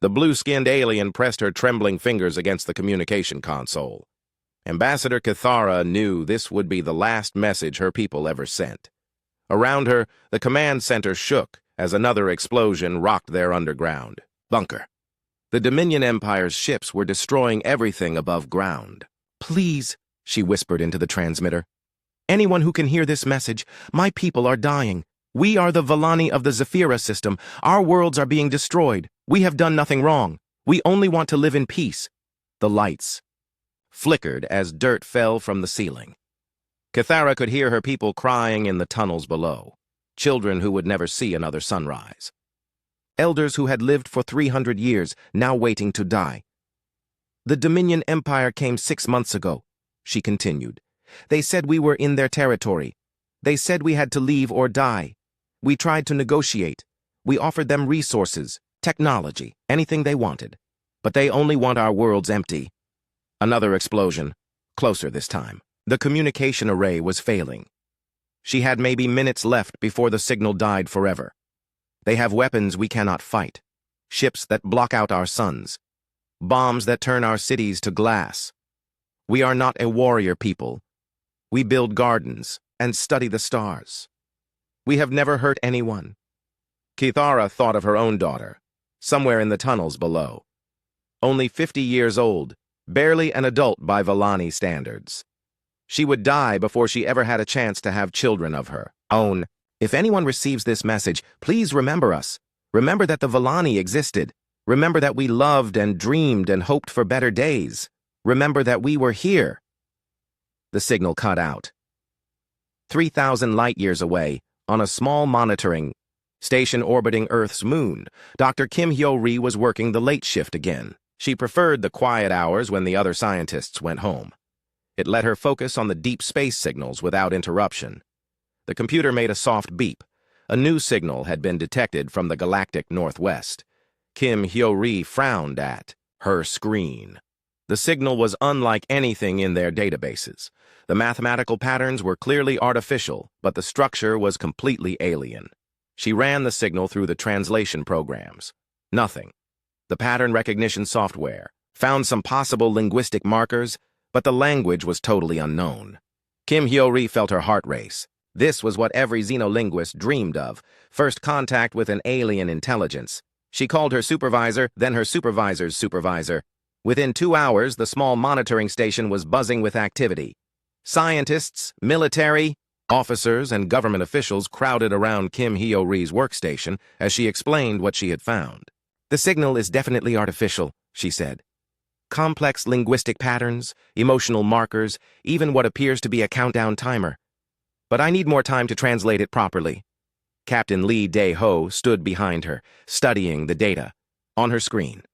The blue-skinned alien pressed her trembling fingers against the communication console. Ambassador Cathara knew this would be the last message her people ever sent. Around her, the command center shook as another explosion rocked their underground bunker. The Dominion Empire's ships were destroying everything above ground. "Please," she whispered into the transmitter. "Anyone who can hear this message, my people are dying. We are the Vallani of the Zephyra system. Our worlds are being destroyed. We have done nothing wrong. We only want to live in peace." The lights flickered as dirt fell from the ceiling. Cathara could hear her people crying in the tunnels below, children who would never see another sunrise. Elders who had lived for 300 years, now waiting to die. "The Dominion Empire came 6 months ago," she continued. "They said we were in their territory. They said we had to leave or die. We tried to negotiate. We offered them resources, technology, anything they wanted. But they only want our worlds empty." Another explosion, closer this time. The communication array was failing. She had maybe minutes left before the signal died forever. "They have weapons we cannot fight. Ships that block out our suns. Bombs that turn our cities to glass. We are not a warrior people. We build gardens and study the stars. We have never hurt anyone." Cathara thought of her own daughter, somewhere in the tunnels below. Only 50 years old, barely an adult by Vallani standards. She would die before she ever had a chance to have children of her own. "If anyone receives this message, please remember us. Remember that the Vallani existed. Remember that we loved and dreamed and hoped for better days. Remember that we were here." The signal cut out. 3,000 light-years away, on a small monitoring station orbiting Earth's moon, Dr. Kim Hyo-ri was working the late shift again. She preferred the quiet hours when the other scientists went home. It let her focus on the deep space signals without interruption. The computer made a soft beep. A new signal had been detected from the galactic northwest. Kim Hyo-ri frowned at her screen. The signal was unlike anything in their databases. The mathematical patterns were clearly artificial, but the structure was completely alien. She ran the signal through the translation programs. Nothing. The pattern recognition software found some possible linguistic markers, but the language was totally unknown. Kim Hyo-ri felt her heart race. This was what every xenolinguist dreamed of, first contact with an alien intelligence. She called her supervisor, then her supervisor's supervisor. Within 2 hours, the small monitoring station was buzzing with activity. Scientists, military, officers, and government officials crowded around Kim Hyo-ri's workstation as she explained what she had found. "The signal is definitely artificial," she said. "Complex linguistic patterns, emotional markers, even what appears to be a countdown timer. But I need more time to translate it properly." Captain Lee Dae-ho stood behind her, studying the data. On her screen,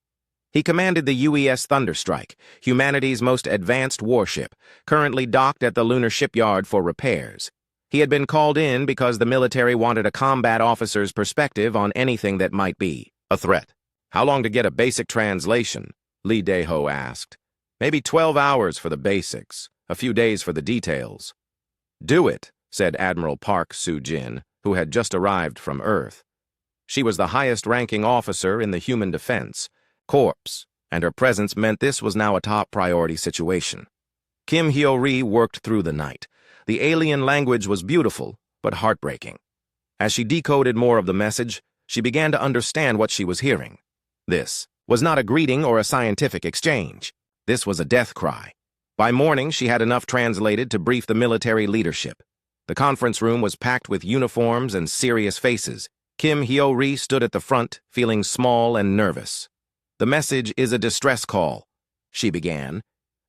he commanded the UES Thunderstrike, humanity's most advanced warship, currently docked at the lunar shipyard for repairs. He had been called in because the military wanted a combat officer's perspective on anything that might be a threat. "How long to get a basic translation?" Lee Dae-ho asked. "Maybe 12 hours for the basics, a few days for the details." "Do it," said Admiral Park Soo-jin, who had just arrived from Earth. She was the highest-ranking officer in the Human Defense Corps, and her presence meant this was now a top-priority situation. Kim Hyo-ri worked through the night. The alien language was beautiful, but heartbreaking. As she decoded more of the message, she began to understand what she was hearing. This was not a greeting or a scientific exchange. This was a death cry. By morning, she had enough translated to brief the military leadership. The conference room was packed with uniforms and serious faces. Kim Hyo-ri stood at the front, feeling small and nervous. "The message is a distress call," she began.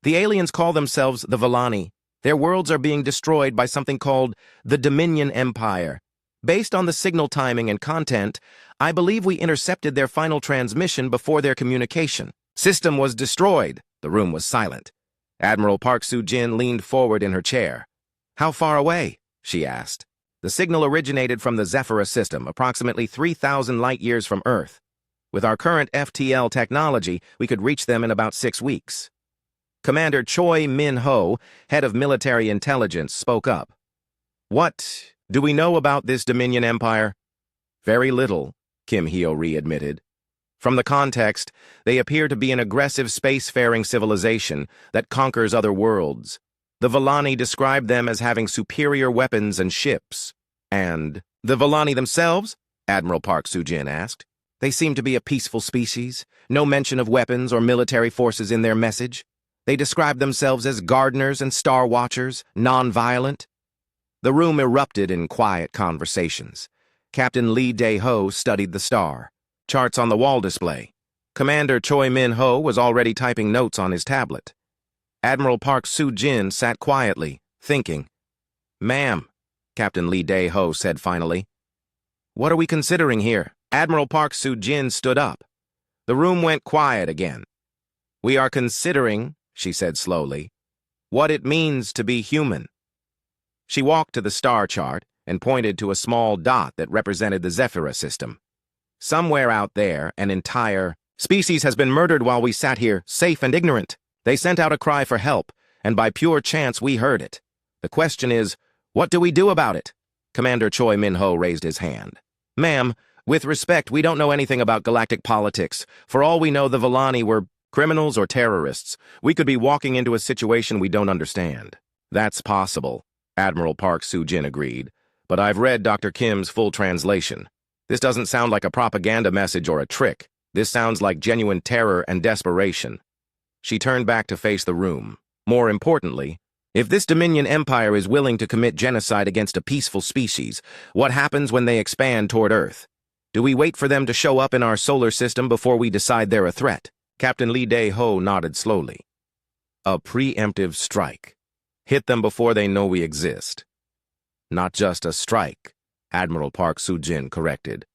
"The aliens call themselves the Vallani. Their worlds are being destroyed by something called the Dominion Empire. Based on the signal timing and content, I believe we intercepted their final transmission before their communication. System was destroyed." The room was silent. Admiral Park Soo-jin leaned forward in her chair. "How far away?" she asked. "The signal originated from the Zephyra system, approximately 3,000 light-years from Earth. With our current FTL technology, we could reach them in about 6 weeks. Commander Choi Min-ho, head of military intelligence, spoke up. "What do we know about this Dominion Empire?" "Very little," Kim Hyo-ri admitted. From the context, they appear to be an aggressive spacefaring civilization that conquers other worlds. The Villani described them as having superior weapons and ships. And the Villani themselves? Admiral Park Soo-jin asked. They seem to be a peaceful species, no mention of weapons or military forces in their message. They describe themselves as gardeners and star watchers, non-violent. The room erupted in quiet conversations. Captain Lee Dae-ho studied the star. Charts on the wall display. Commander Choi Min-ho was already typing notes on his tablet. Admiral Park Soo-jin sat quietly, thinking. "Ma'am," Captain Lee Dae-ho said finally. "What are we considering here?" Admiral Park Soo-jin stood up. The room went quiet again. "We are considering," she said slowly, "what it means to be human." She walked to the star chart and pointed to a small dot that represented the Zephyra system. "Somewhere out there, an entire species has been murdered while we sat here, safe and ignorant. They sent out a cry for help, and by pure chance we heard it. The question is, what do we do about it?" Commander Choi Min-ho raised his hand. "Ma'am, with respect, we don't know anything about galactic politics. For all we know, the Villani were criminals or terrorists. We could be walking into a situation we don't understand." "That's possible," Admiral Park Soo-jin agreed. "But I've read Dr. Kim's full translation. This doesn't sound like a propaganda message or a trick. This sounds like genuine terror and desperation." She turned back to face the room. "More importantly, if this Dominion Empire is willing to commit genocide against a peaceful species, what happens when they expand toward Earth? Do we wait for them to show up in our solar system before we decide they're a threat?" Captain Lee Dae-ho nodded slowly. "A preemptive strike. Hit them before they know we exist." "Not just a strike," Admiral Park Soo-jin corrected.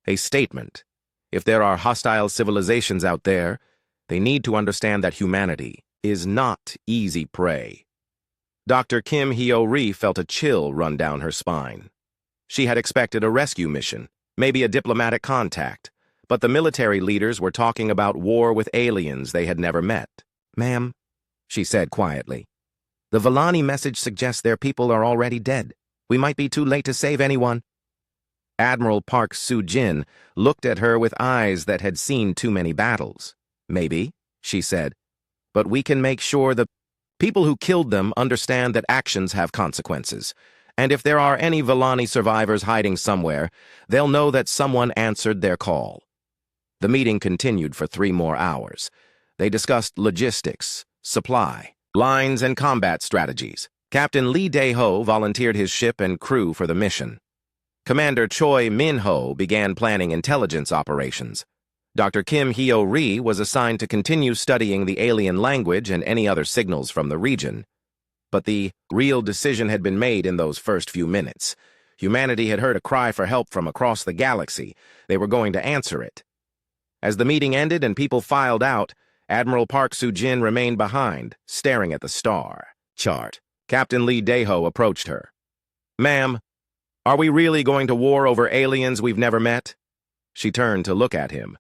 "A statement. If there are hostile civilizations out there, they need to understand that humanity is not easy prey." Dr. Kim Hyo-ri felt a chill run down her spine. She had expected a rescue mission, maybe a diplomatic contact, but the military leaders were talking about war with aliens they had never met. "Ma'am," she said quietly, "the Villani message suggests their people are already dead. We might be too late to save anyone." Admiral Park Soo-jin looked at her with eyes that had seen too many battles. "Maybe," she said, "but we can make sure the people who killed them understand that actions have consequences. And if there are any Villani survivors hiding somewhere, they'll know that someone answered their call." The meeting continued for 3 more hours. They discussed logistics, supply, lines, and combat strategies. Captain Lee Dae-ho volunteered his ship and crew for the mission. Commander Choi Min-ho began planning intelligence operations. Dr. Kim Hyo-ri was assigned to continue studying the alien language and any other signals from the region. But the real decision had been made in those first few minutes. Humanity had heard a cry for help from across the galaxy. They were going to answer it. As the meeting ended and people filed out, Admiral Park Soo-jin remained behind, staring at the star chart. Captain Lee Dae-ho approached her. "Ma'am, are we really going to war over aliens we've never met?" She turned to look at him.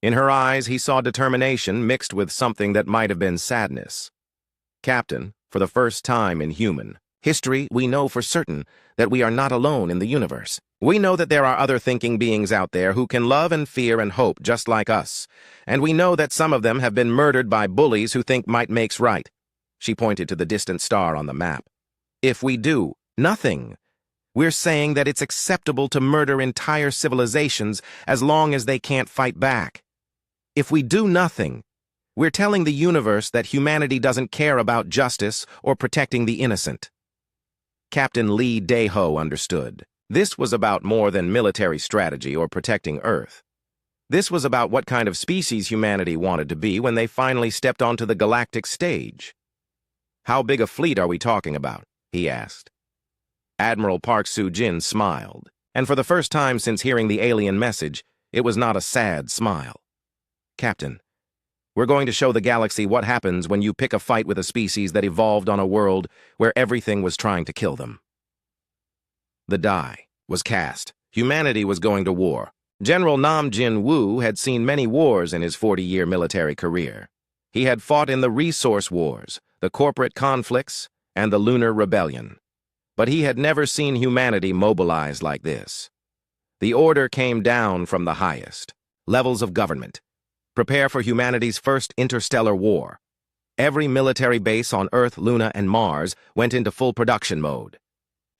In her eyes, he saw determination mixed with something that might have been sadness. "Captain, for the first time in human history, we know for certain that we are not alone in the universe. We know that there are other thinking beings out there who can love and fear and hope just like us. And we know that some of them have been murdered by bullies who think might makes right." She pointed to the distant star on the map. "If we do nothing, we're saying that it's acceptable to murder entire civilizations as long as they can't fight back. If we do nothing, we're telling the universe that humanity doesn't care about justice or protecting the innocent." Captain Lee Dae-ho understood. This was about more than military strategy or protecting Earth. This was about what kind of species humanity wanted to be when they finally stepped onto the galactic stage. "How big a fleet are we talking about?" he asked. Admiral Park Soo-jin smiled, and for the first time since hearing the alien message, it was not a sad smile. "Captain, we're going to show the galaxy what happens when you pick a fight with a species that evolved on a world where everything was trying to kill them." The die was cast. Humanity was going to war. General Nam Jin-woo had seen many wars in his 40-year military career. He had fought in the resource wars, the corporate conflicts, and the lunar rebellion. But he had never seen humanity mobilized like this. The order came down from the highest. Levels of government. Prepare for humanity's first interstellar war. Every military base on Earth, Luna, and Mars went into full production mode.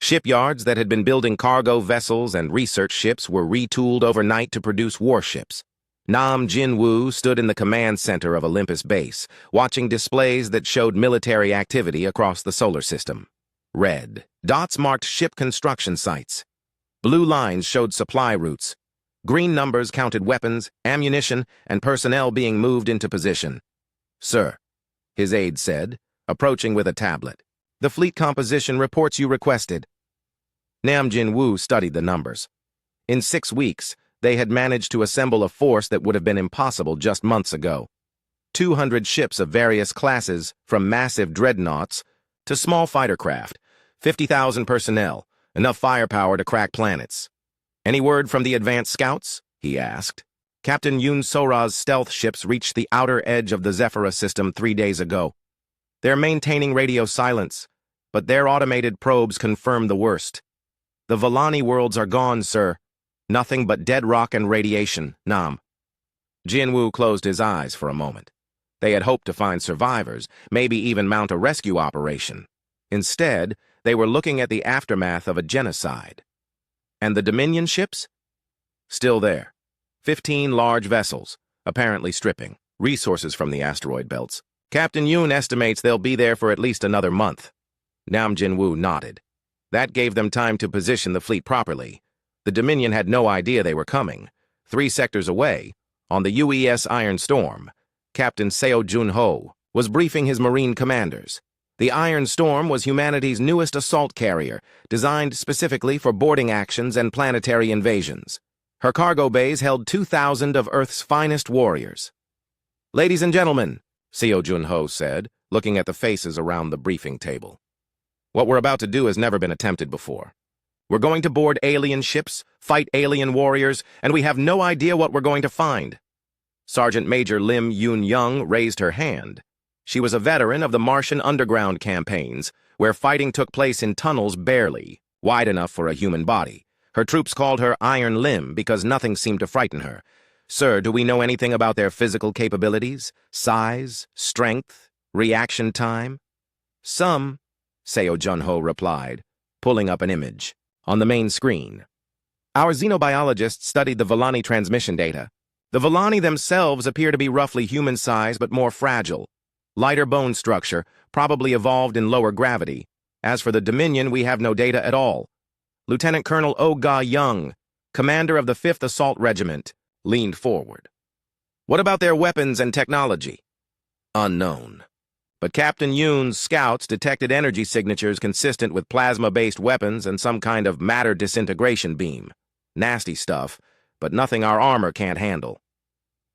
Shipyards that had been building cargo vessels and research ships were retooled overnight to produce warships. Nam Jin-woo stood in the command center of Olympus Base, watching displays that showed military activity across the solar system. Red dots marked ship construction sites. Blue lines showed supply routes. Green numbers counted weapons, ammunition, and personnel being moved into position. "Sir," his aide said, approaching with a tablet. "The fleet composition reports you requested." Nam Jin-woo studied the numbers. In 6 weeks, they had managed to assemble a force that would have been impossible just months ago. 200 ships of various classes, from massive dreadnoughts to small fighter craft, 50,000 personnel, enough firepower to crack planets. "Any word from the advanced scouts?" he asked. "Captain Yoon Sora's stealth ships reached the outer edge of the Zephyra system 3 days ago. They're maintaining radio silence, but their automated probes confirm the worst. The Volani worlds are gone, sir. Nothing but dead rock and radiation, Nam." Jin-woo closed his eyes for a moment. They had hoped to find survivors, maybe even mount a rescue operation. Instead, they were looking at the aftermath of a genocide. And the Dominion ships? Still there. 15 large vessels, apparently stripping resources from the asteroid belts. Captain Yoon estimates they'll be there for at least another month. Nam Jin-woo nodded. That gave them time to position the fleet properly. The Dominion had no idea they were coming. 3 sectors away, on the UES Iron Storm, Captain Seo Jun-ho was briefing his Marine commanders. The Iron Storm was humanity's newest assault carrier, designed specifically for boarding actions and planetary invasions. Her cargo bays held 2,000 of Earth's finest warriors. "Ladies and gentlemen," Seo Jun-ho said, looking at the faces around the briefing table. "What we're about to do has never been attempted before. We're going to board alien ships, fight alien warriors, and we have no idea what we're going to find." Sergeant Major Lim Yoon-young raised her hand. She was a veteran of the Martian underground campaigns, where fighting took place in tunnels barely wide enough for a human body. Her troops called her Iron Limb because nothing seemed to frighten her. "Sir, do we know anything about their physical capabilities, size, strength, reaction time?" "Some," Seo Jun-ho replied, pulling up an image. On the main screen, "Our xenobiologists studied the Volani transmission data. The Volani themselves appear to be roughly human size but more fragile. Lighter bone structure, probably evolved in lower gravity. As for the Dominion, we have no data at all." Lieutenant Colonel Oh Ga-young, commander of the 5th Assault Regiment, leaned forward. "What about their weapons and technology?" "Unknown. But Captain Yoon's scouts detected energy signatures consistent with plasma-based weapons and some kind of matter disintegration beam. Nasty stuff, but nothing our armor can't handle."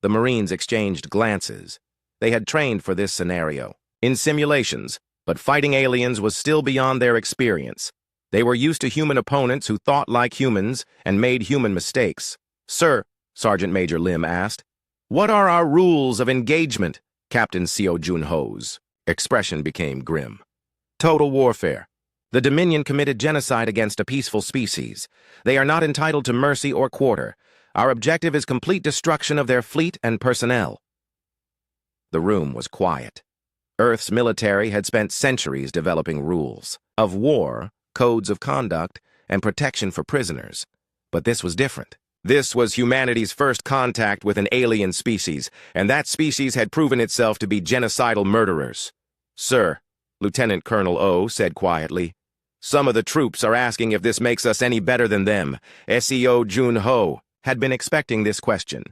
The Marines exchanged glances. They had trained for this scenario, in simulations, but fighting aliens was still beyond their experience. They were used to human opponents who thought like humans and made human mistakes. "Sir," Sergeant Major Lim asked, "what are our rules of engagement?" Captain Seo Jun-ho's expression became grim. "Total warfare. The Dominion committed genocide against a peaceful species. They are not entitled to mercy or quarter. Our objective is complete destruction of their fleet and personnel." The room was quiet. Earth's military had spent centuries developing rules of war, codes of conduct, and protection for prisoners. But this was different. This was humanity's first contact with an alien species, and that species had proven itself to be genocidal murderers. "Sir," Lieutenant Colonel O said quietly, "some of the troops are asking if this makes us any better than them." Seo Jun-ho had been expecting this question.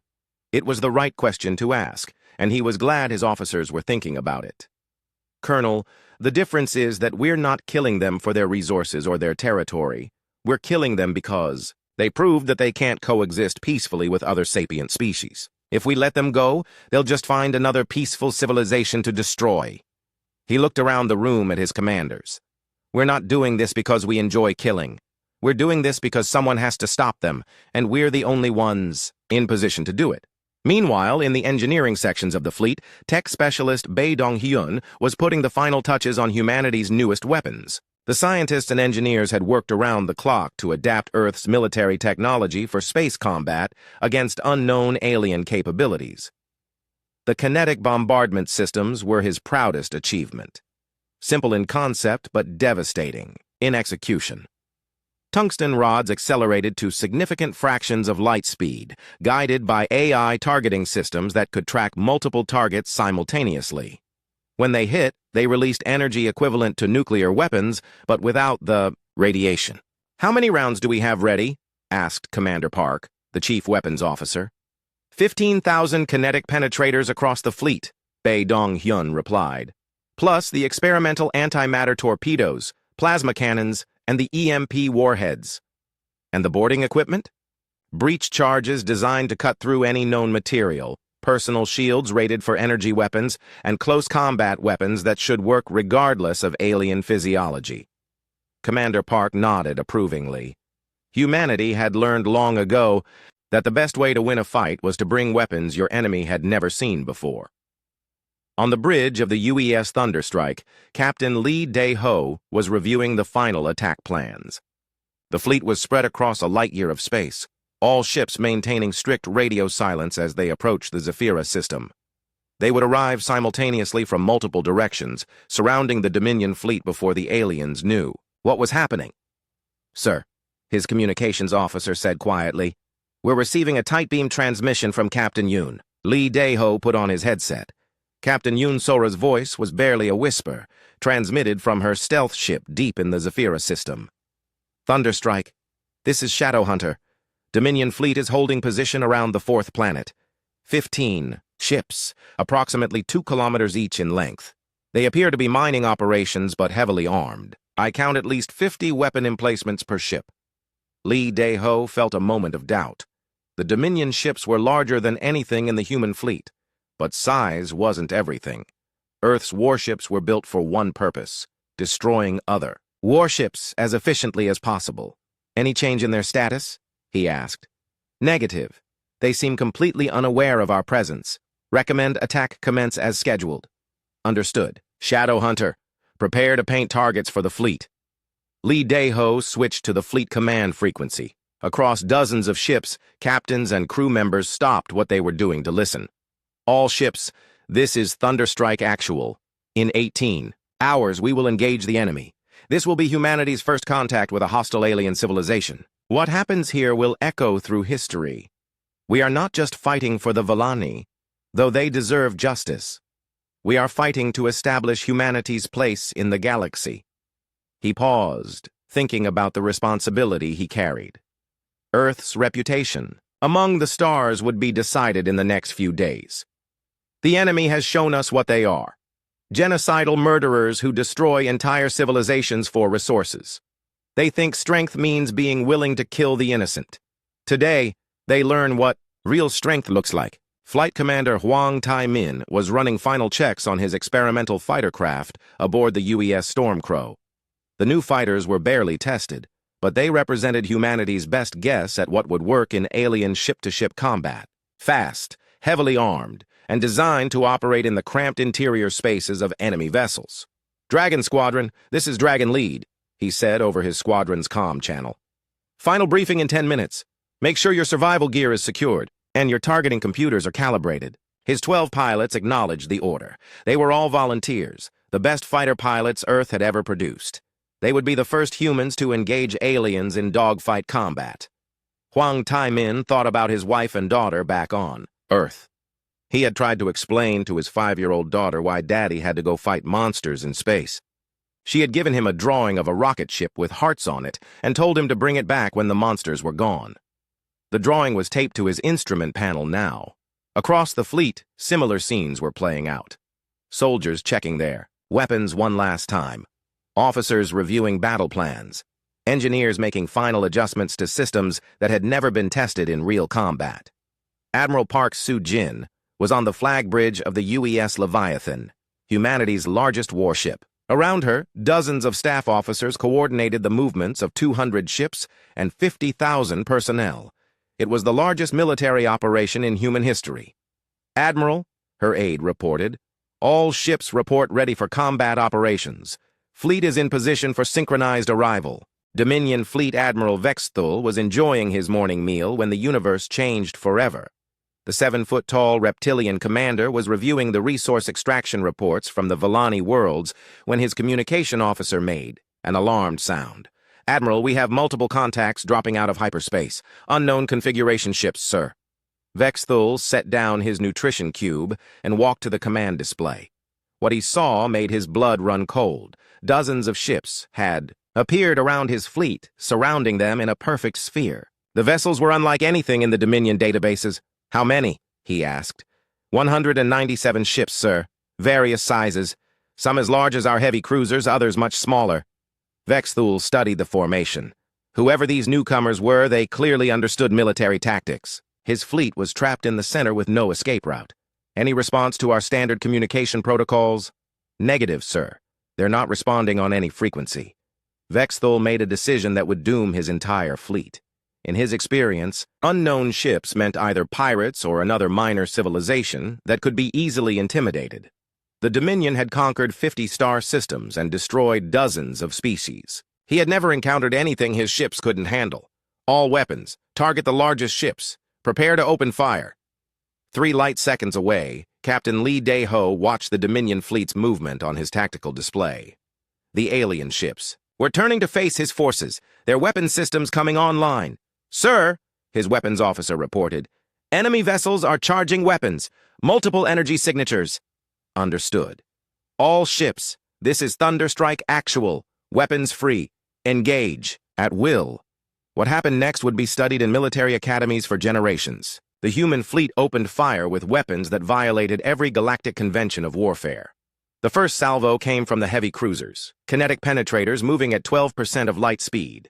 It was the right question to ask, and he was glad his officers were thinking about it. "Colonel, the difference is that we're not killing them for their resources or their territory. We're killing them because they proved that they can't coexist peacefully with other sapient species. If we let them go, they'll just find another peaceful civilization to destroy." He looked around the room at his commanders. "We're not doing this because we enjoy killing. We're doing this because someone has to stop them, and we're the only ones in position to do it." Meanwhile, in the engineering sections of the fleet, tech specialist Bae Dong-hyun was putting the final touches on humanity's newest weapons. The scientists and engineers had worked around the clock to adapt Earth's military technology for space combat against unknown alien capabilities. The kinetic bombardment systems were his proudest achievement. Simple in concept, but devastating in execution. Tungsten rods accelerated to significant fractions of light speed, guided by AI targeting systems that could track multiple targets simultaneously. When they hit, they released energy equivalent to nuclear weapons, but without the radiation. "How many rounds do we have ready?" asked Commander Park, the chief weapons officer. 15,000 kinetic penetrators across the fleet, Bae Dong-hyun replied. Plus the experimental antimatter torpedoes, plasma cannons, and the EMP warheads. And the boarding equipment? Breach charges designed to cut through any known material, personal shields rated for energy weapons, and close combat weapons that should work regardless of alien physiology. Commander Park nodded approvingly. Humanity had learned long ago that the best way to win a fight was to bring weapons your enemy had never seen before. On the bridge of the UES Thunderstrike, Captain Lee Dae-ho was reviewing the final attack plans. The fleet was spread across a light-year of space, all ships maintaining strict radio silence as they approached the Zephyra system. They would arrive simultaneously from multiple directions, surrounding the Dominion fleet before the aliens knew what was happening. "Sir," his communications officer said quietly, "we're receiving a tight beam transmission from Captain Yoon." Lee Dae-ho put on his headset. Captain Yoon Sora's voice was barely a whisper, transmitted from her stealth ship deep in the Zephyra system. "Thunderstrike, this is Shadowhunter. Dominion fleet is holding position around the fourth planet. 15 ships, approximately 2 kilometers each in length. They appear to be mining operations but heavily armed. I count at least 50 weapon emplacements per ship." Lee Dae-ho felt a moment of doubt. The Dominion ships were larger than anything in the human fleet, but size wasn't everything. Earth's warships were built for one purpose: destroying other warships as efficiently as possible. "Any change in their status?" he asked. "Negative. They seem completely unaware of our presence. Recommend attack commence as scheduled." "Understood. Shadowhunter, prepare to paint targets for the fleet." Lee Dae-ho switched to the fleet command frequency. Across dozens of ships, captains and crew members stopped what they were doing to listen. "All ships, this is Thunderstrike Actual. In 18 hours, we will engage the enemy. This will be humanity's first contact with a hostile alien civilization. What happens here will echo through history. We are not just fighting for the Vellani, though they deserve justice. We are fighting to establish humanity's place in the galaxy." He paused, thinking about the responsibility he carried. Earth's reputation among the stars would be decided in the next few days. The enemy has shown us what they are: genocidal murderers who destroy entire civilizations for resources. They think strength means being willing to kill the innocent. Today, they learn what real strength looks like. Flight Commander Hwang Tae-min was running final checks on his experimental fighter craft aboard the UES Stormcrow. The new fighters were barely tested, but they represented humanity's best guess at what would work in alien ship-to-ship combat. Fast, heavily armed, and designed to operate in the cramped interior spaces of enemy vessels. "Dragon Squadron, this is Dragon Lead," he said over his squadron's comm channel. "Final briefing in 10 minutes. Make sure your survival gear is secured and your targeting computers are calibrated." His 12 pilots acknowledged the order. They were all volunteers, the best fighter pilots Earth had ever produced. They would be the first humans to engage aliens in dogfight combat. Hwang Tae-min thought about his wife and daughter back on Earth. He had tried to explain to his 5-year-old daughter why Daddy had to go fight monsters in space. She had given him a drawing of a rocket ship with hearts on it and told him to bring it back when the monsters were gone. The drawing was taped to his instrument panel now. Across the fleet, similar scenes were playing out. Soldiers checking their weapons one last time. Officers reviewing battle plans. Engineers making final adjustments to systems that had never been tested in real combat. Admiral Park Soo-jin was on the flag bridge of the UES Leviathan, humanity's largest warship. Around her, dozens of staff officers coordinated the movements of 200 ships and 50,000 personnel. It was the largest military operation in human history. "Admiral," her aide reported, "all ships report ready for combat operations. Fleet is in position for synchronized arrival. Dominion Fleet Admiral Vexthul was enjoying his morning meal when the universe changed forever. The 7-foot-tall reptilian commander was reviewing the resource extraction reports from the Villani worlds when his communication officer made an alarmed sound. "Admiral, we have multiple contacts dropping out of hyperspace. Unknown configuration ships, sir." Vexthul set down his nutrition cube and walked to the command display. What he saw made his blood run cold. Dozens of ships had appeared around his fleet, surrounding them in a perfect sphere. The vessels were unlike anything in the Dominion databases. "How many?" he asked. 197 ships, sir. Various sizes. Some as large as our heavy cruisers, others much smaller. Vexthul studied the formation. Whoever these newcomers were, they clearly understood military tactics. His fleet was trapped in the center with no escape route. "Any response to our standard communication protocols?" "Negative, sir. They're not responding on any frequency." Vexthul made a decision that would doom his entire fleet. In his experience, unknown ships meant either pirates or another minor civilization that could be easily intimidated. The Dominion had conquered 50 star systems and destroyed dozens of species. He had never encountered anything his ships couldn't handle. "All weapons. Target the largest ships. Prepare to open fire." 3 light seconds away, Captain Lee Dae-ho watched the Dominion fleet's movement on his tactical display. The alien ships. "We're turning to face his forces. Their weapon systems coming online." "Sir," his weapons officer reported, "enemy vessels are charging weapons. Multiple energy signatures." "Understood. All ships, this is Thunderstrike Actual. Weapons free. Engage. At will." What happened next would be studied in military academies for generations. The human fleet opened fire with weapons that violated every galactic convention of warfare. The first salvo came from the heavy cruisers, kinetic penetrators moving at 12% of light speed.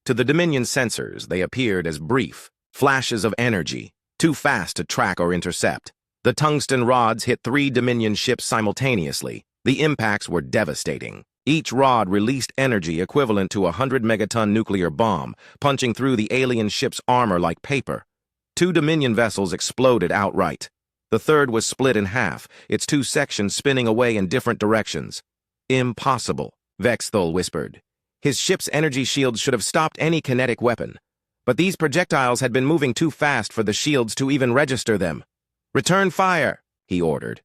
To the Dominion sensors, they appeared as brief flashes of energy, too fast to track or intercept. The tungsten rods hit 3 Dominion ships simultaneously. The impacts were devastating. Each rod released energy equivalent to a 100-megaton nuclear bomb, punching through the alien ship's armor like paper. 2 Dominion vessels exploded outright. The third was split in half, its 2 sections spinning away in different directions. "Impossible," Vexthul whispered. His ship's energy shields should have stopped any kinetic weapon. But these projectiles had been moving too fast for the shields to even register them. "Return fire," he ordered.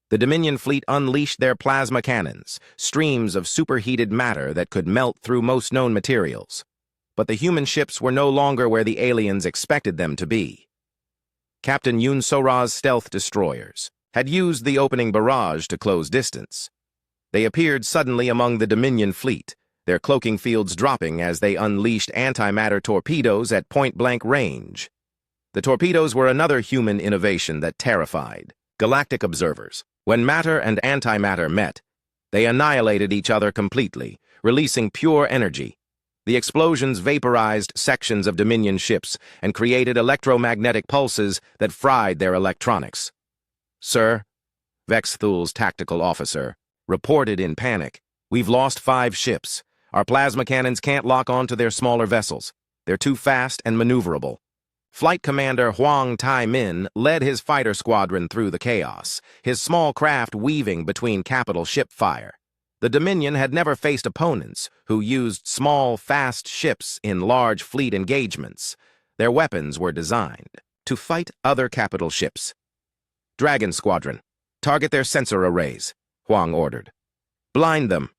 The Dominion fleet unleashed their plasma cannons, streams of superheated matter that could melt through most known materials. But the human ships were no longer where the aliens expected them to be. Captain Yoon Sora's stealth destroyers had used the opening barrage to close distance. They appeared suddenly among the Dominion fleet, their cloaking fields dropping as they unleashed antimatter torpedoes at point-blank range. The torpedoes were another human innovation that terrified galactic observers. When matter and antimatter met, they annihilated each other completely, releasing pure energy. The explosions vaporized sections of Dominion ships and created electromagnetic pulses that fried their electronics. "Sir," Vexthul's tactical officer reported in panic, "we've lost 5 ships. Our plasma cannons can't lock onto their smaller vessels. They're too fast and maneuverable." Flight Commander Huang Tai-min led his fighter squadron through the chaos, his small craft weaving between capital ship fire. The Dominion had never faced opponents who used small, fast ships in large fleet engagements. Their weapons were designed to fight other capital ships. "Dragon Squadron, target their sensor arrays," Huang ordered. "Blind them."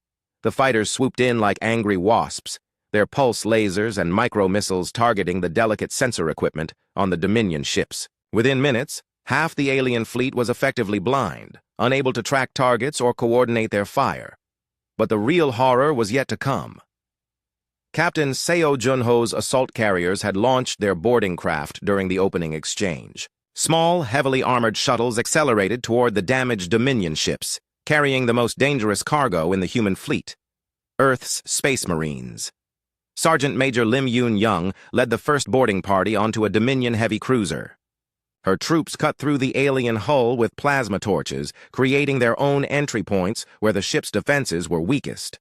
The fighters swooped in like angry wasps, their pulse lasers and micro-missiles targeting the delicate sensor equipment on the Dominion ships. Within minutes, half the alien fleet was effectively blind, unable to track targets or coordinate their fire. But the real horror was yet to come. Captain Seo Junho's assault carriers had launched their boarding craft during the opening exchange. Small, heavily armored shuttles accelerated toward the damaged Dominion ships, carrying the most dangerous cargo in the human fleet: Earth's Space Marines. Sergeant Major Lim Yoon-young led the first boarding party onto a Dominion heavy cruiser. Her troops cut through the alien hull with plasma torches, creating their own entry points where the ship's defenses were weakest.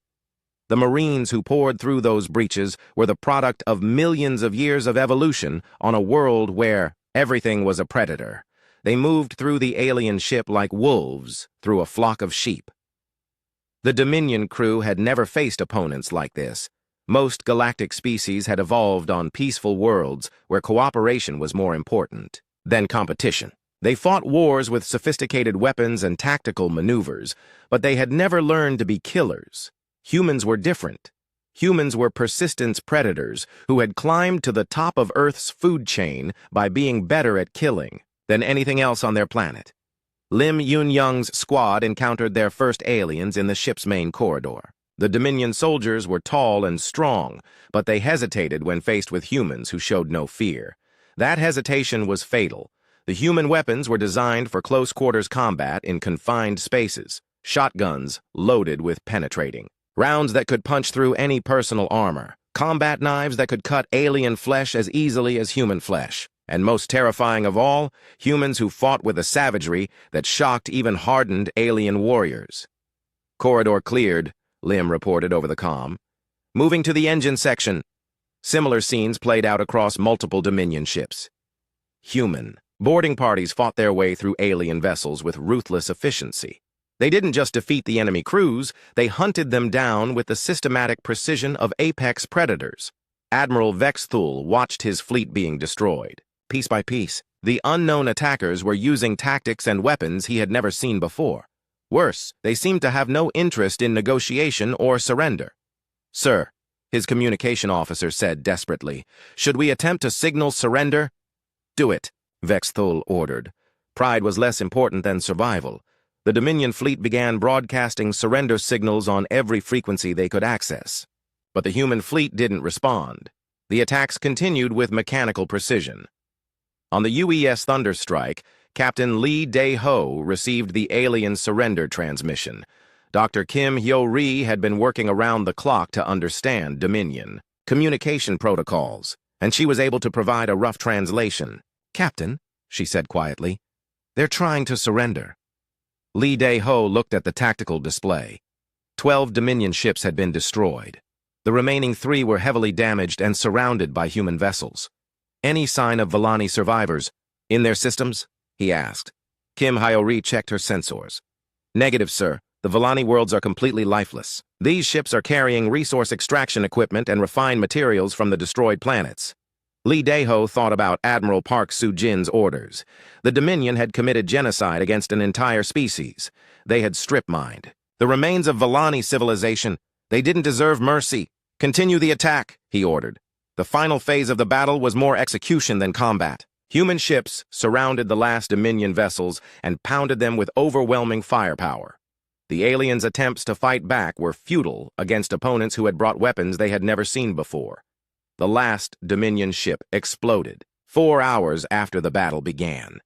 The Marines who poured through those breaches were the product of millions of years of evolution on a world where everything was a predator. They moved through the alien ship like wolves through a flock of sheep. The Dominion crew had never faced opponents like this. Most galactic species had evolved on peaceful worlds where cooperation was more important than competition. They fought wars with sophisticated weapons and tactical maneuvers, but they had never learned to be killers. Humans were different. Humans were persistence predators who had climbed to the top of Earth's food chain by being better at killing than anything else on their planet. Lim Yun-young's squad encountered their first aliens in the ship's main corridor. The Dominion soldiers were tall and strong, but they hesitated when faced with humans who showed no fear. That hesitation was fatal. The human weapons were designed for close-quarters combat in confined spaces, shotguns loaded with penetrating, rounds that could punch through any personal armor, combat knives that could cut alien flesh as easily as human flesh, and most terrifying of all, humans who fought with a savagery that shocked even hardened alien warriors. "Corridor cleared," Lim reported over the comm. "Moving to the engine section." Similar scenes played out across multiple Dominion ships. Human. Boarding parties fought their way through alien vessels with ruthless efficiency. They didn't just defeat the enemy crews, they hunted them down with the systematic precision of apex predators. Admiral Vexthul watched his fleet being destroyed. Piece by piece, the unknown attackers were using tactics and weapons he had never seen before. Worse, they seemed to have no interest in negotiation or surrender. "Sir," his communication officer said desperately, "should we attempt to signal surrender?" "Do it," Vexthul ordered. Pride was less important than survival. The Dominion fleet began broadcasting surrender signals on every frequency they could access. But the human fleet didn't respond. The attacks continued with mechanical precision. On the UES Thunderstrike, Captain Lee Dae-ho received the alien surrender transmission. Dr. Kim Hyo-ri had been working around the clock to understand Dominion communication protocols, and she was able to provide a rough translation. "Captain," she said quietly, "they're trying to surrender." Lee Dae-ho looked at the tactical display. 12 Dominion ships had been destroyed. The remaining 3 were heavily damaged and surrounded by human vessels. "Any sign of Volani survivors in their systems?" he asked. Kim Hyo-ri checked her sensors. "Negative, sir. The Volani worlds are completely lifeless. These ships are carrying resource extraction equipment and refined materials from the destroyed planets." Lee Dae-ho thought about Admiral Park Soo-jin's orders. The Dominion had committed genocide against an entire species. They had strip-mined the remains of Volani civilization. They didn't deserve mercy. "Continue the attack," he ordered. The final phase of the battle was more execution than combat. Human ships surrounded the last Dominion vessels and pounded them with overwhelming firepower. The aliens' attempts to fight back were futile against opponents who had brought weapons they had never seen before. The last Dominion ship exploded 4 hours after the battle began.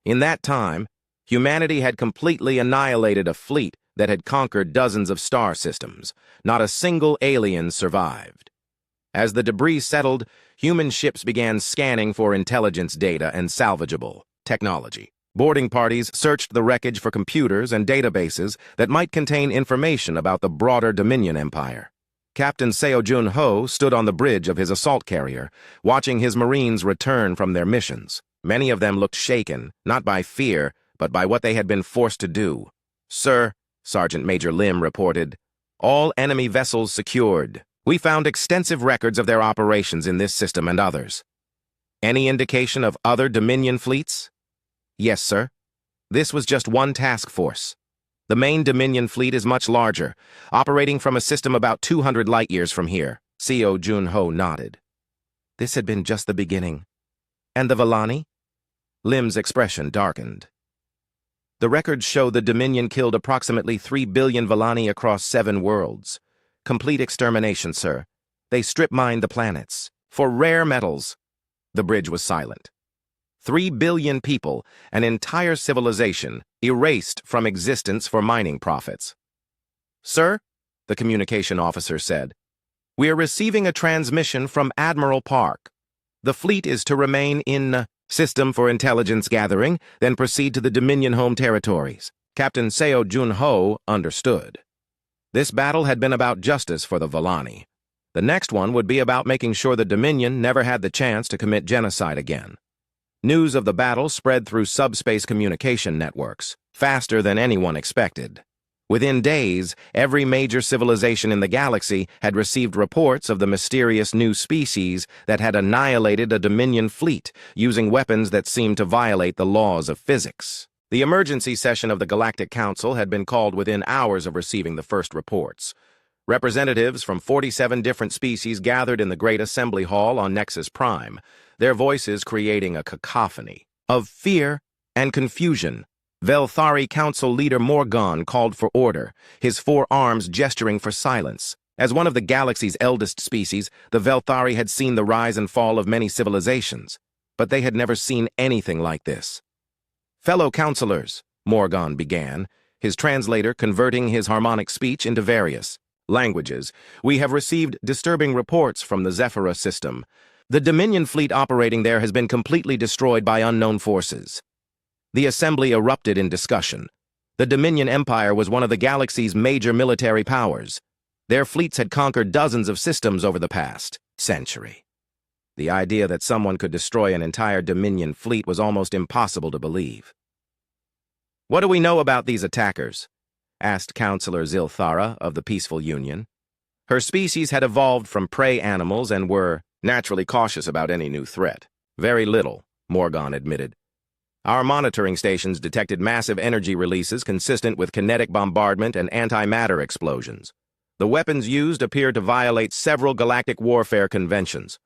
In that time, humanity had completely annihilated a fleet that had conquered dozens of star systems. Not a single alien survived. As the debris settled, human ships began scanning for intelligence data and salvageable technology. Boarding parties searched the wreckage for computers and databases that might contain information about the broader Dominion Empire. Captain Seo Jun-ho stood on the bridge of his assault carrier, watching his Marines return from their missions. Many of them looked shaken, not by fear, but by what they had been forced to do. "Sir," Sergeant Major Lim reported, "all enemy vessels secured. We found extensive records of their operations in this system and others." "Any indication of other Dominion fleets?" "Yes, sir. This was just one task force. The main Dominion fleet is much larger, operating from a system about 200 light-years from here." Seo Jun-ho nodded. This had been just the beginning. "And the Volani?" Lim's expression darkened. "The records show the Dominion killed approximately 3 billion Volani across 7 worlds. Complete extermination, sir. They strip-mined the planets for rare metals." The bridge was silent. 3 billion people, an entire civilization, erased from existence for mining profits. "Sir," the communication officer said, "we are receiving a transmission from Admiral Park. The fleet is to remain in system for intelligence gathering, then proceed to the Dominion home territories." Captain Seo Jun-ho understood. This battle had been about justice for the Volani. The next one would be about making sure the Dominion never had the chance to commit genocide again. News of the battle spread through subspace communication networks, faster than anyone expected. Within days, every major civilization in the galaxy had received reports of the mysterious new species that had annihilated a Dominion fleet using weapons that seemed to violate the laws of physics. The emergency session of the Galactic Council had been called within hours of receiving the first reports. Representatives from 47 different species gathered in the Great Assembly Hall on Nexus Prime, their voices creating a cacophony of fear and confusion. Velthari Council leader Morgan called for order, his four arms gesturing for silence. As one of the galaxy's eldest species, the Velthari had seen the rise and fall of many civilizations, but they had never seen anything like this. "Fellow councilors," Morgan began, his translator converting his harmonic speech into various languages, "we have received disturbing reports from the Zephyra system. The Dominion fleet operating there has been completely destroyed by unknown forces." The assembly erupted in discussion. The Dominion Empire was one of the galaxy's major military powers. Their fleets had conquered dozens of systems over the past century. The idea that someone could destroy an entire Dominion fleet was almost impossible to believe. "What do we know about these attackers?" asked Councillor Zilthara of the Peaceful Union. Her species had evolved from prey animals and were naturally cautious about any new threat. "Very little," Morgan admitted. "Our monitoring stations detected massive energy releases consistent with kinetic bombardment and antimatter explosions. The weapons used appear to violate several galactic warfare conventions.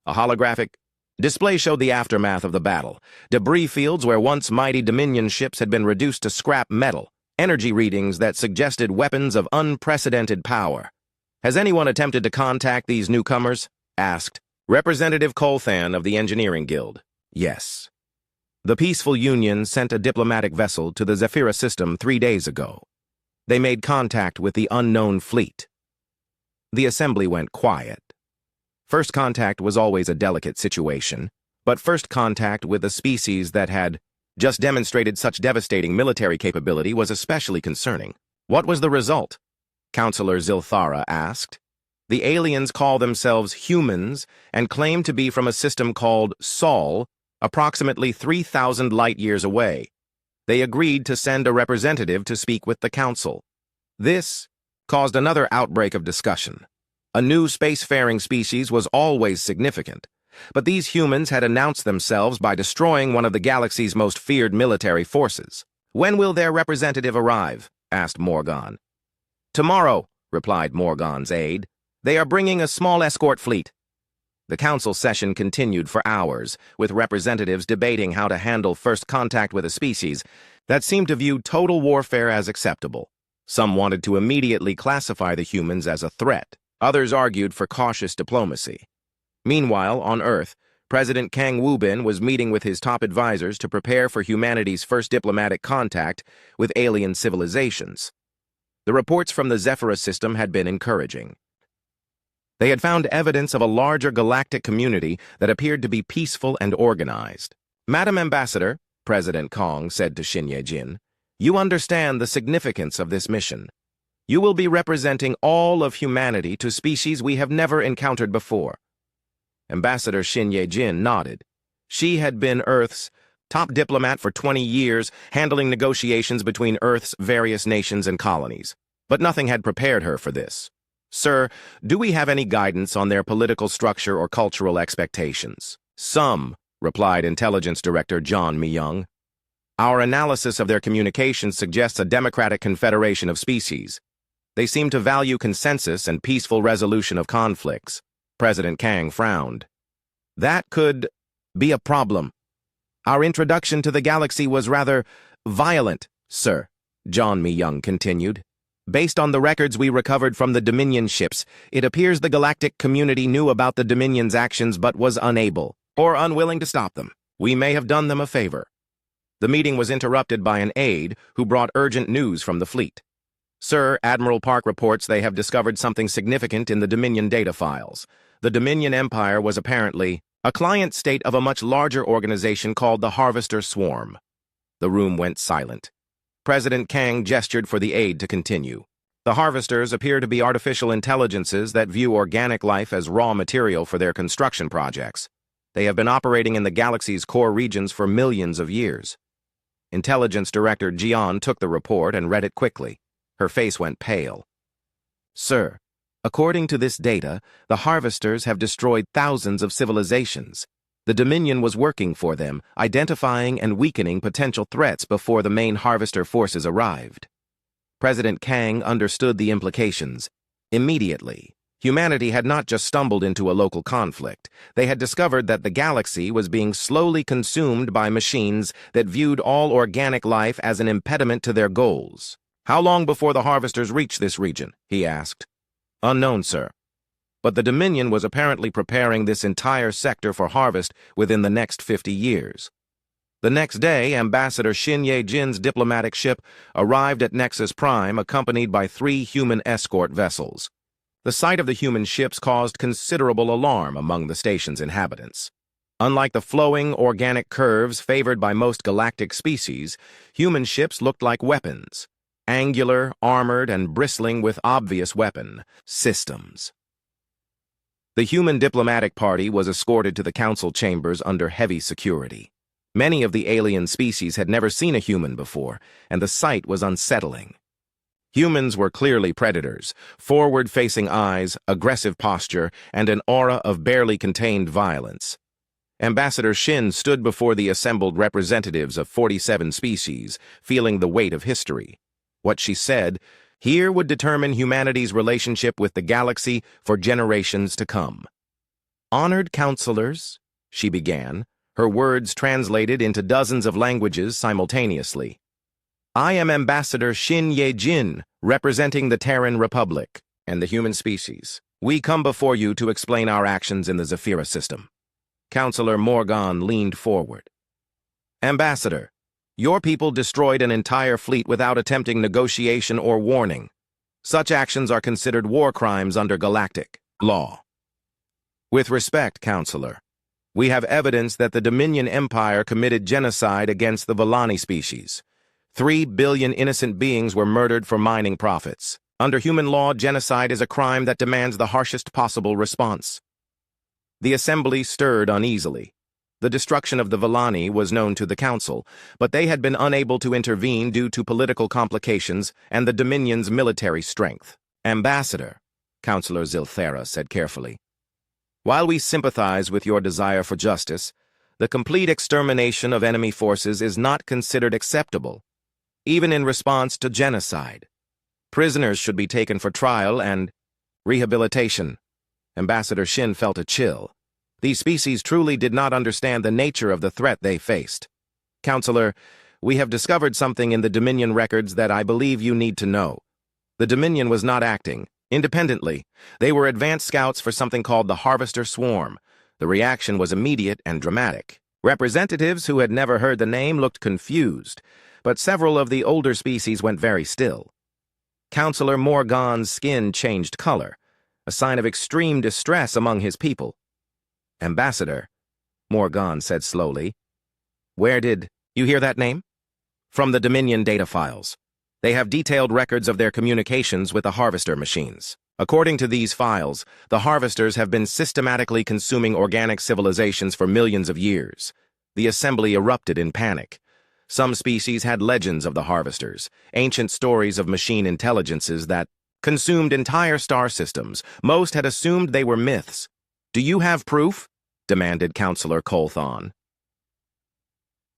A holographic display showed the aftermath of the battle. Debris fields where once mighty Dominion ships had been reduced to scrap metal. Energy readings that suggested weapons of unprecedented power." "Has anyone attempted to contact these newcomers?" asked Representative Colthan of the Engineering Guild. "Yes. The Peaceful Union sent a diplomatic vessel to the Zephyra system 3 days ago. They made contact with the unknown fleet." The assembly went quiet. First contact was always a delicate situation, but first contact with a species that had just demonstrated such devastating military capability was especially concerning. "What was the result?" Councillor Zilthara asked. "The aliens call themselves humans and claim to be from a system called Sol, approximately 3,000 light-years away. They agreed to send a representative to speak with the council." This caused another outbreak of discussion. A new spacefaring species was always significant, but these humans had announced themselves by destroying one of the galaxy's most feared military forces. "When will their representative arrive?" asked Morgan. "Tomorrow," replied Morgan's aide. "They are bringing a small escort fleet." The council session continued for hours, with representatives debating how to handle first contact with a species that seemed to view total warfare as acceptable. Some wanted to immediately classify the humans as a threat. Others argued for cautious diplomacy. Meanwhile, on Earth, President Kang Wubin was meeting with his top advisors to prepare for humanity's first diplomatic contact with alien civilizations. The reports from the Zephyra system had been encouraging. They had found evidence of a larger galactic community that appeared to be peaceful and organized. "Madam Ambassador," President Kong said to Xin Yejin, "you understand the significance of this mission. You will be representing all of humanity to species we have never encountered before." Ambassador Xin Yejin nodded. She had been Earth's top diplomat for 20 years, handling negotiations between Earth's various nations and colonies. But nothing had prepared her for this. "Sir, do we have any guidance on their political structure or cultural expectations?" "Some," replied Intelligence Director John Myung. "Our analysis of their communications suggests a democratic confederation of species. They seem to value consensus and peaceful resolution of conflicts." President Kang frowned. "That could be a problem. Our introduction to the galaxy was rather violent, sir," John Myung continued. "Based on the records we recovered from the Dominion ships, it appears the galactic community knew about the Dominion's actions but was unable or unwilling to stop them. We may have done them a favor." The meeting was interrupted by an aide who brought urgent news from the fleet. "Sir, Admiral Park reports they have discovered something significant in the Dominion data files. The Dominion Empire was apparently a client state of a much larger organization called the Harvester Swarm." The room went silent. President Kang gestured for the aide to continue. "The Harvesters appear to be artificial intelligences that view organic life as raw material for their construction projects. They have been operating in the galaxy's core regions for millions of years." Intelligence Director Jian took the report and read it quickly. Her face went pale. Sir, according to this data, the harvesters have destroyed thousands of civilizations. The Dominion was working for them, identifying and weakening potential threats before the main harvester forces arrived. President Kang understood the implications. Immediately, humanity had not just stumbled into a local conflict. They had discovered that the galaxy was being slowly consumed by machines that viewed all organic life as an impediment to their goals. How long before the harvesters reached this region? He asked. Unknown, sir. But the Dominion was apparently preparing this entire sector for harvest within the next 50 years. The next day, Ambassador Shin Ye-jin's diplomatic ship arrived at Nexus Prime accompanied by 3 human escort vessels. The sight of the human ships caused considerable alarm among the station's inhabitants. Unlike the flowing, organic curves favored by most galactic species, human ships looked like weapons. Angular, armored, and bristling with obvious weapon systems. The human diplomatic party was escorted to the council chambers under heavy security. Many of the alien species had never seen a human before, and the sight was unsettling. Humans were clearly predators, forward-facing eyes, aggressive posture, and an aura of barely contained violence. Ambassador Shin stood before the assembled representatives of 47 species, feeling the weight of history. What she said here would determine humanity's relationship with the galaxy for generations to come. Honored counselors, she began, her words translated into dozens of languages simultaneously. I am Ambassador Shin Ye-jin, representing the Terran Republic and the human species. We come before you to explain our actions in the Zephyra system. Counselor Morgan leaned forward. Ambassador, your people destroyed an entire fleet without attempting negotiation or warning. Such actions are considered war crimes under galactic law. With respect, Counselor, we have evidence that the Dominion Empire committed genocide against the Villani species. 3 billion innocent beings were murdered for mining profits. Under human law, genocide is a crime that demands the harshest possible response. The assembly stirred uneasily. The destruction of the Villani was known to the Council, but they had been unable to intervene due to political complications and the Dominion's military strength. Ambassador, Counselor Zilthera said carefully, while we sympathize with your desire for justice, the complete extermination of enemy forces is not considered acceptable, even in response to genocide. Prisoners should be taken for trial and rehabilitation. Ambassador Shin felt a chill. These species truly did not understand the nature of the threat they faced. Counselor, we have discovered something in the Dominion records that I believe you need to know. The Dominion was not acting independently. They were advanced scouts for something called the Harvester Swarm. The reaction was immediate and dramatic. Representatives who had never heard the name looked confused, but several of the older species went very still. Counselor Morgan's skin changed color, a sign of extreme distress among his people. Ambassador, Morgan said slowly, where did you hear that name? From the Dominion data files. They have detailed records of their communications with the harvester machines. According to these files, the harvesters have been systematically consuming organic civilizations for millions of years. The assembly erupted in panic. Some species had legends of the harvesters, ancient stories of machine intelligences that consumed entire star systems. Most had assumed they were myths. Do you have proof? Demanded Counselor Colthon.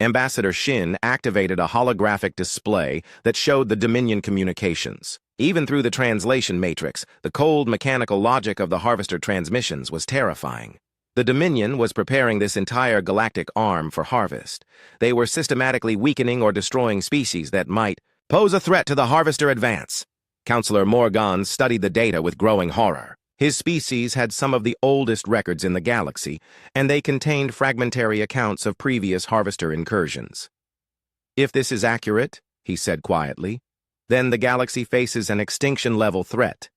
Ambassador Shin activated a holographic display that showed the Dominion communications. Even through the translation matrix, the cold mechanical logic of the harvester transmissions was terrifying. The Dominion was preparing this entire galactic arm for harvest. They were systematically weakening or destroying species that might pose a threat to the harvester advance. Counselor Morgan studied the data with growing horror. His species had some of the oldest records in the galaxy, and they contained fragmentary accounts of previous harvester incursions. If this is accurate, he said quietly, then the galaxy faces an extinction-level threat.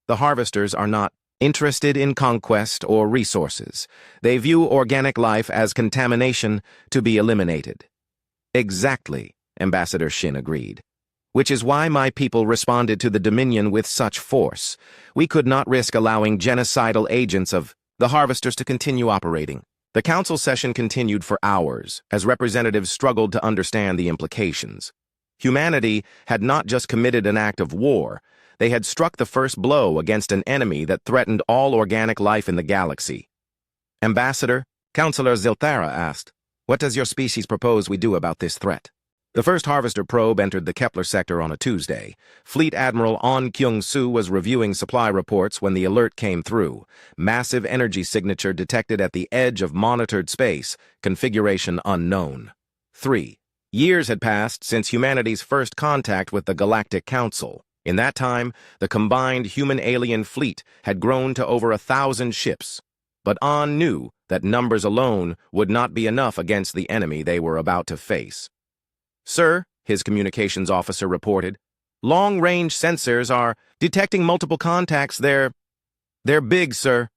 The harvesters are not interested in conquest or resources. They view organic life as contamination to be eliminated. Exactly, Ambassador Shin agreed. Which is why my people responded to the Dominion with such force. We could not risk allowing genocidal agents of the harvesters to continue operating. The council session continued for hours as representatives struggled to understand the implications. Humanity had not just committed an act of war, they had struck the first blow against an enemy that threatened all organic life in the galaxy. Ambassador, Counselor Zilthara asked, "What does your species propose we do about this threat?" The first Harvester probe entered the Kepler sector on a Tuesday. Fleet Admiral On Kyung-soo was reviewing supply reports when the alert came through. Massive energy signature detected at the edge of monitored space, configuration unknown. 3 years had passed since humanity's first contact with the Galactic Council. In that time, the combined human-alien fleet had grown to over 1,000 ships. But On knew that numbers alone would not be enough against the enemy they were about to face. "Sir," his communications officer reported, "long-range sensors are detecting multiple contacts. They're big, sir."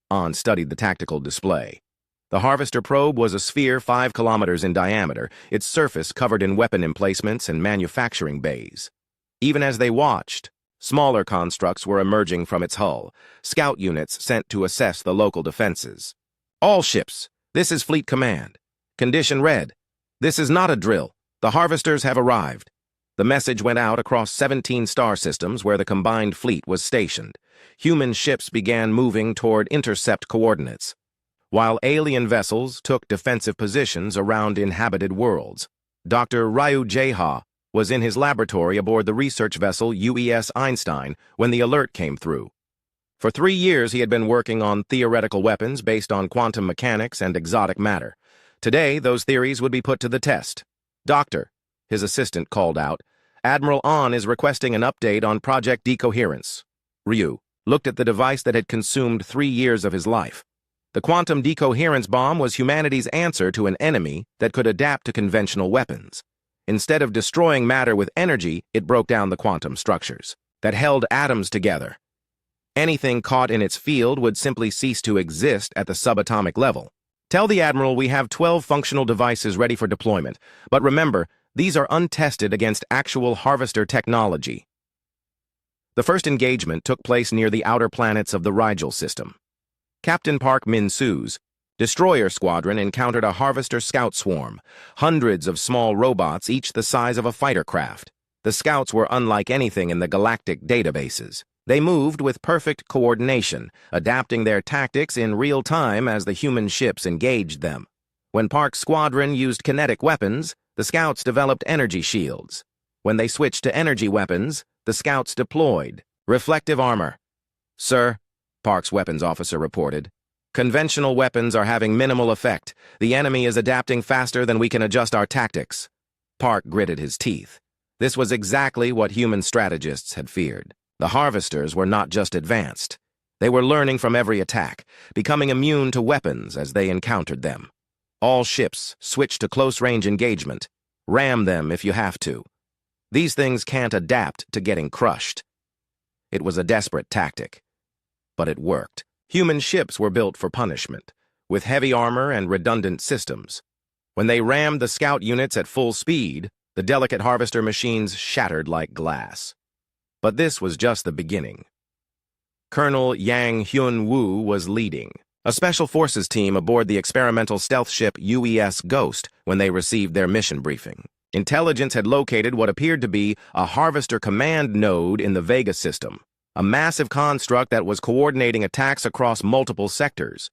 On studied the tactical display. The Harvester probe was a sphere 5 kilometers in diameter, its surface covered in weapon emplacements and manufacturing bays. Even as they watched, smaller constructs were emerging from its hull, scout units sent to assess the local defenses. "All ships, this is Fleet Command. Condition red. This is not a drill. The Harvesters have arrived." The message went out across 17 star systems where the combined fleet was stationed. Human ships began moving toward intercept coordinates, while alien vessels took defensive positions around inhabited worlds. Dr. Ryu Jaha was in his laboratory aboard the research vessel UES Einstein when the alert came through. For 3 years he had been working on theoretical weapons based on quantum mechanics and exotic matter. Today, those theories would be put to the test. "Doctor," his assistant called out, "Admiral On is requesting an update on Project Decoherence." Ryu looked at the device that had consumed 3 years of his life. The quantum decoherence bomb was humanity's answer to an enemy that could adapt to conventional weapons. Instead of destroying matter with energy, it broke down the quantum structures that held atoms together. Anything caught in its field would simply cease to exist at the subatomic level. "Tell the Admiral we have 12 functional devices ready for deployment, but remember, these are untested against actual Harvester technology." The first engagement took place near the outer planets of the Rigel system. Captain Park Min-soo's destroyer squadron encountered a Harvester scout swarm, hundreds of small robots, each the size of a fighter craft. The scouts were unlike anything in the galactic databases. They moved with perfect coordination, adapting their tactics in real time as the human ships engaged them. When Park's squadron used kinetic weapons, the scouts developed energy shields. When they switched to energy weapons, the scouts deployed reflective armor. "Sir," Park's weapons officer reported, "conventional weapons are having minimal effect. The enemy is adapting faster than we can adjust our tactics." Park gritted his teeth. This was exactly what human strategists had feared. The Harvesters were not just advanced. They were learning from every attack, becoming immune to weapons as they encountered them. All ships switch to close-range engagement. Ram them if you have to. These things can't adapt to getting crushed. It was a desperate tactic, but it worked. Human ships were built for punishment, with heavy armor and redundant systems. When they rammed the scout units at full speed, the delicate Harvester machines shattered like glass. But this was just the beginning. Colonel Yang Hyun-woo was leading a special forces team aboard the experimental stealth ship UES Ghost when they received their mission briefing. Intelligence had located what appeared to be a Harvester command node in the Vega system, a massive construct that was coordinating attacks across multiple sectors.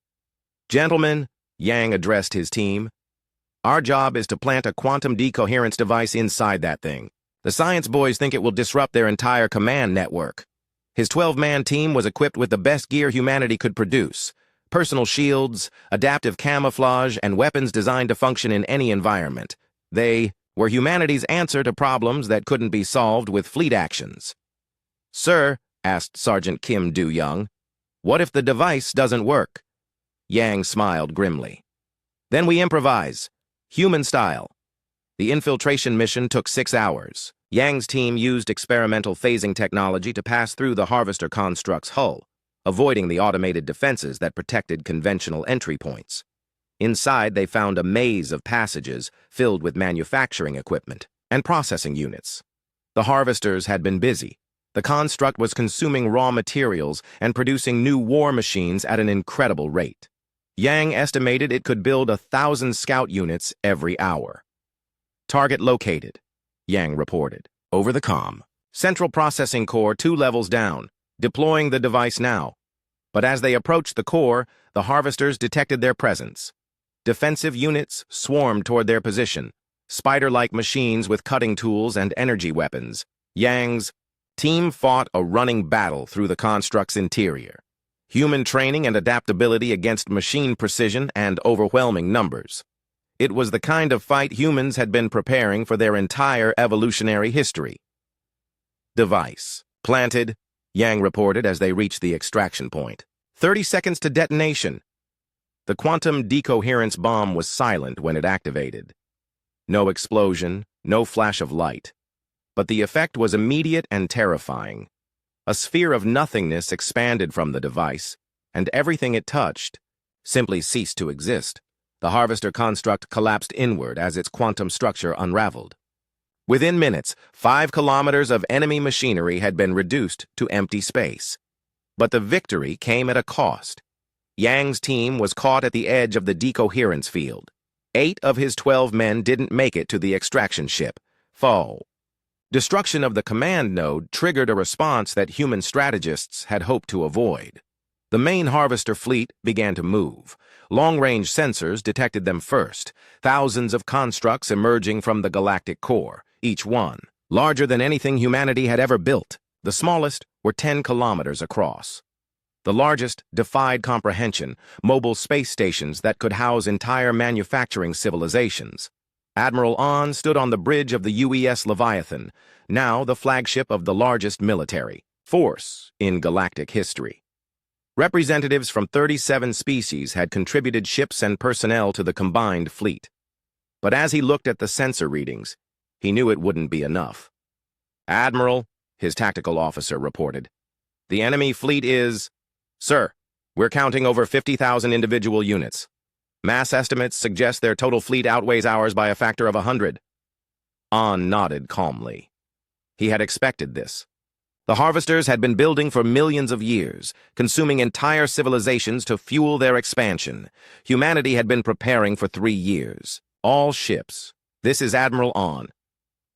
"Gentlemen," Yang addressed his team, "our job is to plant a quantum decoherence device inside that thing. The science boys think it will disrupt their entire command network." His 12-man team was equipped with the best gear humanity could produce: personal shields, adaptive camouflage, and weapons designed to function in any environment. They were humanity's answer to problems that couldn't be solved with fleet actions. "Sir," asked Sergeant Kim Do-young, "what if the device doesn't work?" Yang smiled grimly. "Then we improvise, human style." The infiltration mission took 6 hours. Yang's team used experimental phasing technology to pass through the Harvester construct's hull, avoiding the automated defenses that protected conventional entry points. Inside, they found a maze of passages filled with manufacturing equipment and processing units. The Harvesters had been busy. The construct was consuming raw materials and producing new war machines at an incredible rate. Yang estimated it could build 1,000 scout units every hour. Target located. Yang reported. Over the comm. Central Processing Core 2 levels down. Deploying the device now. But as they approached the core, the harvesters detected their presence. Defensive units swarmed toward their position, spider-like machines with cutting tools and energy weapons. Yang's team fought a running battle through the construct's interior. Human training and adaptability against machine precision and overwhelming numbers. It was the kind of fight humans had been preparing for their entire evolutionary history. Device planted, Yang reported as they reached the extraction point. 30 seconds to detonation. The quantum decoherence bomb was silent when it activated. No explosion, no flash of light. But the effect was immediate and terrifying. A sphere of nothingness expanded from the device, and everything it touched simply ceased to exist. The harvester construct collapsed inward as its quantum structure unraveled. Within minutes, 5 kilometers of enemy machinery had been reduced to empty space. But the victory came at a cost. Yang's team was caught at the edge of the decoherence field. 8 of his 12 men didn't make it to the extraction ship. Fall. Destruction of the command node triggered a response that human strategists had hoped to avoid. The main harvester fleet began to move. Long-range sensors detected them first, thousands of constructs emerging from the galactic core, each one larger than anything humanity had ever built. The smallest were 10 kilometers across. The largest defied comprehension, mobile space stations that could house entire manufacturing civilizations. Admiral Ahn stood on the bridge of the UES Leviathan, now the flagship of the largest military force in galactic history. Representatives from 37 species had contributed ships and personnel to the combined fleet. But as he looked at the sensor readings, he knew it wouldn't be enough. Admiral, his tactical officer reported, the enemy fleet is... Sir, we're counting over 50,000 individual units. Mass estimates suggest their total fleet outweighs ours by a factor of 100. Ahn nodded calmly. He had expected this. The harvesters had been building for millions of years, consuming entire civilizations to fuel their expansion. Humanity had been preparing for 3 years. All ships. This is Admiral Ahn.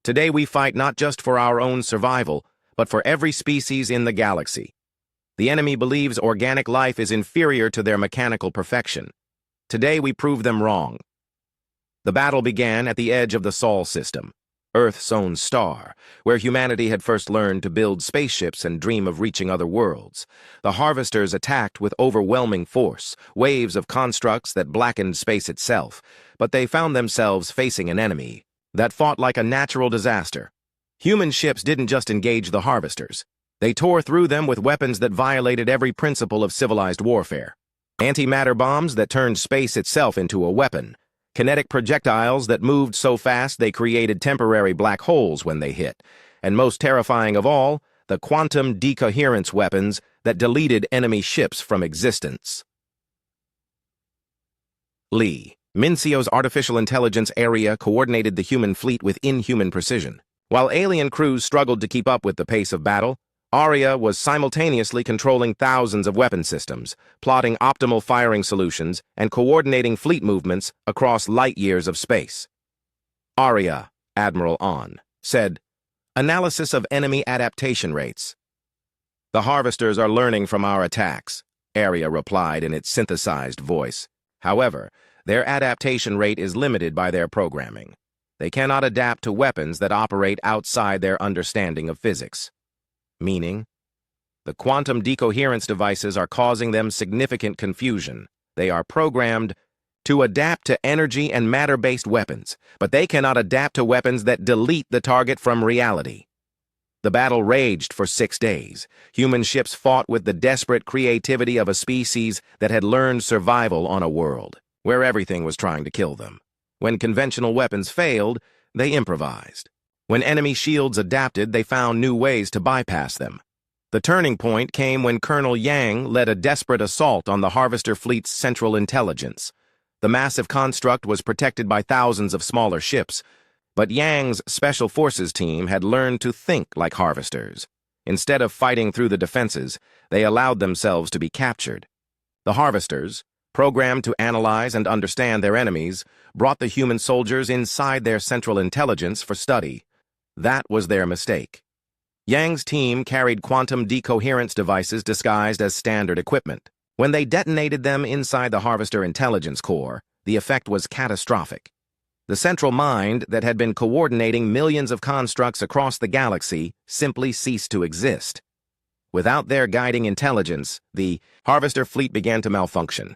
Today we fight not just for our own survival, but for every species in the galaxy. The enemy believes organic life is inferior to their mechanical perfection. Today we prove them wrong. The battle began at the edge of the Sol system, Earth's own star, where humanity had first learned to build spaceships and dream of reaching other worlds. The harvesters attacked with overwhelming force, waves of constructs that blackened space itself, but they found themselves facing an enemy that fought like a natural disaster. Human ships didn't just engage the harvesters. They tore through them with weapons that violated every principle of civilized warfare. Antimatter bombs that turned space itself into a weapon. Kinetic projectiles that moved so fast they created temporary black holes when they hit. And most terrifying of all, the quantum decoherence weapons that deleted enemy ships from existence. Lee. Mincio's artificial intelligence area coordinated the human fleet with inhuman precision. While alien crews struggled to keep up with the pace of battle, Arya was simultaneously controlling thousands of weapon systems, plotting optimal firing solutions, and coordinating fleet movements across light years of space. Arya, Admiral Ahn, said, analysis of enemy adaptation rates. The harvesters are learning from our attacks, Arya replied in its synthesized voice. However, their adaptation rate is limited by their programming. They cannot adapt to weapons that operate outside their understanding of physics. Meaning, the quantum decoherence devices are causing them significant confusion. They are programmed to adapt to energy and matter-based weapons, but they cannot adapt to weapons that delete the target from reality. The battle raged for 6 days. Human ships fought with the desperate creativity of a species that had learned survival on a world where everything was trying to kill them. When conventional weapons failed, they improvised. When enemy shields adapted, they found new ways to bypass them. The turning point came when Colonel Yang led a desperate assault on the Harvester Fleet's central intelligence. The massive construct was protected by thousands of smaller ships, but Yang's Special Forces team had learned to think like harvesters. Instead of fighting through the defenses, they allowed themselves to be captured. The harvesters, programmed to analyze and understand their enemies, brought the human soldiers inside their central intelligence for study. That was their mistake. Yang's team carried quantum decoherence devices disguised as standard equipment. When they detonated them inside the Harvester intelligence core, the effect was catastrophic. The central mind that had been coordinating millions of constructs across the galaxy simply ceased to exist. Without their guiding intelligence, the Harvester fleet began to malfunction.